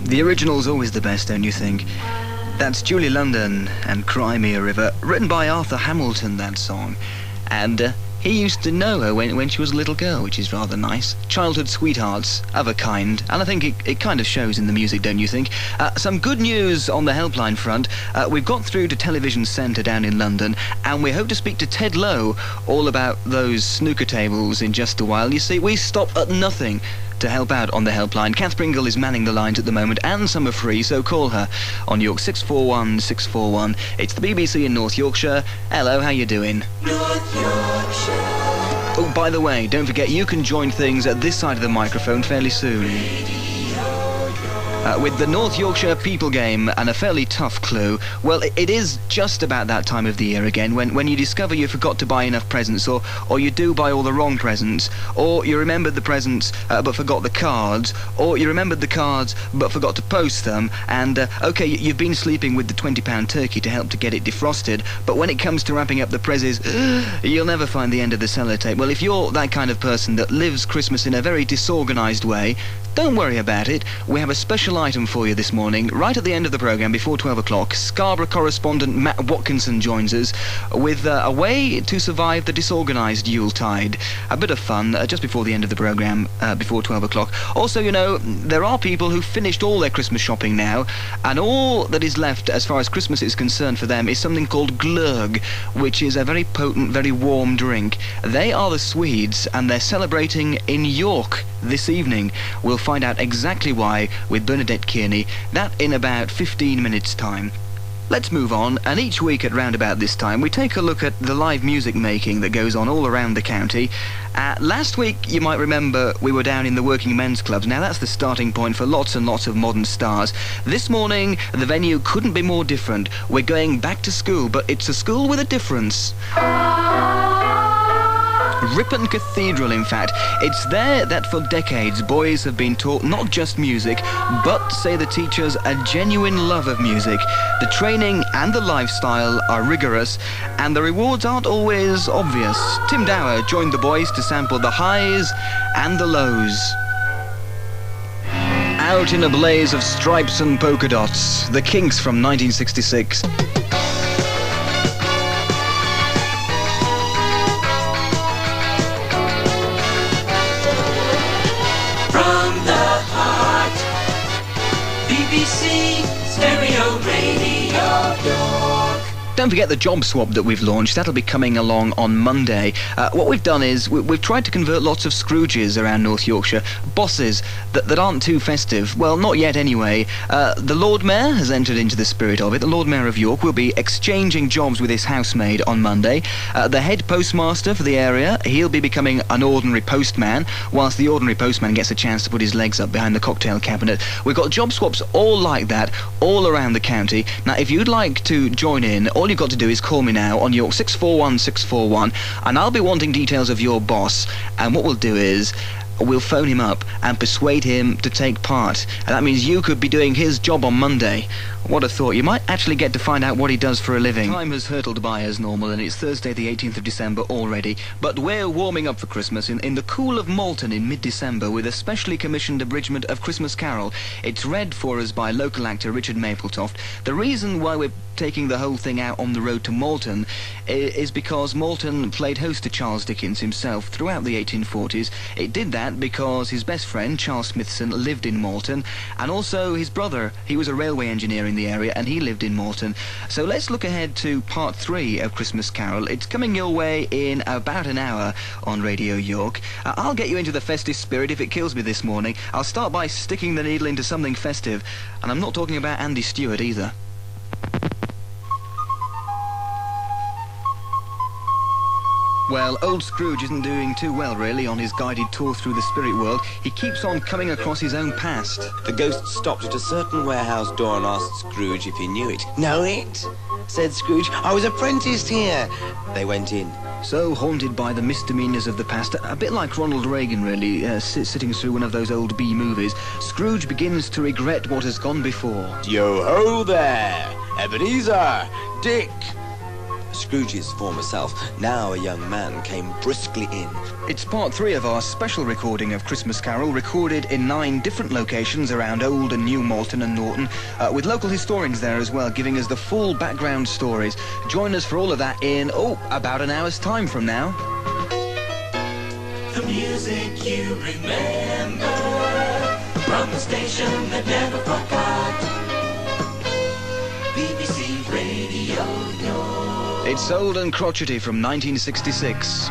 The original's always the best, don't you think? That's Julie London and Cry Me a River, written by Arthur Hamilton, that song. And he used to know her when she was a little girl, which is rather nice. Childhood sweethearts of a kind, and I think it kind of shows in the music, don't you think? Some good news on the helpline front. We've got through to Television Centre down in London, and we hope to speak to Ted Lowe all about those snooker tables in just a while. You see, we stop at nothing to help out on the helpline. Kath Pringle is manning the lines at the moment, and some are free, so call her on York 641 641. It's the BBC in North Yorkshire. Hello, how you doing? North Yorkshire. Oh, by the way, don't forget you can join things at this side of the microphone fairly soon. With the North Yorkshire People Game and a fairly tough clue. Well, it is just about that time of the year again when you discover you forgot to buy enough presents, or you do buy all the wrong presents, or you remembered the presents but forgot the cards, or you remembered the cards but forgot to post them, and okay, you've been sleeping with the £20 turkey to help to get it defrosted, but when it comes to wrapping up the prezzies, you'll never find the end of the sellotape. Well, if you're that kind of person that lives Christmas in a very disorganised way, don't worry about it. We have a special item for you this morning. Right at the end of the programme, before 12 o'clock, Scarborough correspondent Matt Watkinson joins us with a way to survive the disorganised Yuletide. A bit of fun just before the end of the programme, before 12 o'clock. Also, you know, there are people who've finished all their Christmas shopping now, and all that is left as far as Christmas is concerned for them is something called glögg, which is a very potent, very warm drink. They are the Swedes, and they're celebrating in York this evening. We'll find out exactly why with Bernadette Kearney, that in about 15 minutes' time. Let's move on, and each week at round about this time we take a look at the live music making that goes on all around the county. Last week, you might remember, we were down in the working men's clubs. Now that's the starting point for lots and lots of modern stars. This morning, the venue couldn't be more different. We're going back to school, but it's a school with a difference. Ripon Cathedral, in fact. It's there that for decades boys have been taught not just music, but, say the teachers, a genuine love of music. The training and the lifestyle are rigorous, and the rewards aren't always obvious. Tim Dower joined the boys to sample the highs and the lows. Out in a blaze of stripes and polka dots, the Kinks from 1966. BBC Stereo Radio York. Don't forget the job swap that we've launched. That'll be coming along on Monday. What we've done is we've tried to convert lots of Scrooges around North Yorkshire, bosses that aren't too festive. Well, not yet anyway. The Lord Mayor has entered into the spirit of it. The Lord Mayor of York will be exchanging jobs with his housemaid on Monday. The head postmaster for the area, he'll be becoming an ordinary postman, whilst the ordinary postman gets a chance to put his legs up behind the cocktail cabinet. We've got job swaps all like that, all around the county. Now, if you'd like to join in, all you've got to do is call me now on York 641 641, and I'll be wanting details of your boss, and what we'll do is we'll phone him up and persuade him to take part, and that means you could be doing his job on Monday. What a thought. You might actually get to find out what he does for a living. Time has hurtled by as normal, and it's Thursday the 18th of December already, but we're warming up for Christmas in the cool of Malton in mid-December with a specially commissioned abridgment of Christmas Carol. It's read for us by local actor Richard Mapletoft. The reason why we're taking the whole thing out on the road to Malton is because Malton played host to Charles Dickens himself throughout the 1840s. It did that because his best friend, Charles Smithson, lived in Malton, and also his brother, he was a railway engineer in the area, and he lived in Malton. So let's look ahead to part 3 of Christmas Carol. It's coming your way in about an hour on Radio York. I'll get you into the festive spirit if it kills me this morning. I'll start by sticking the needle into something festive, and I'm not talking about Andy Stewart either. Well, old Scrooge isn't doing too well, really, on his guided tour through the spirit world. He keeps on coming across his own past. The ghost stopped at a certain warehouse door and asked Scrooge if he knew it. Know it? Said Scrooge. I was apprenticed here. They went in. So haunted by the misdemeanors of the past, a bit like Ronald Reagan, really, sitting through one of those old B movies, Scrooge begins to regret what has gone before. Yo-ho there! Ebenezer! Dick! Scrooge's former self, now a young man, came briskly in. It's part 3 of our special recording of Christmas Carol, recorded in 9 different locations around Old and New Malton and Norton, with local historians there as well, giving us the full background stories. Join us for all of that in, about an hour's time from now. The music you remember from the station that never forgot. BBC Radio York. It's Old and Crotchety from 1966.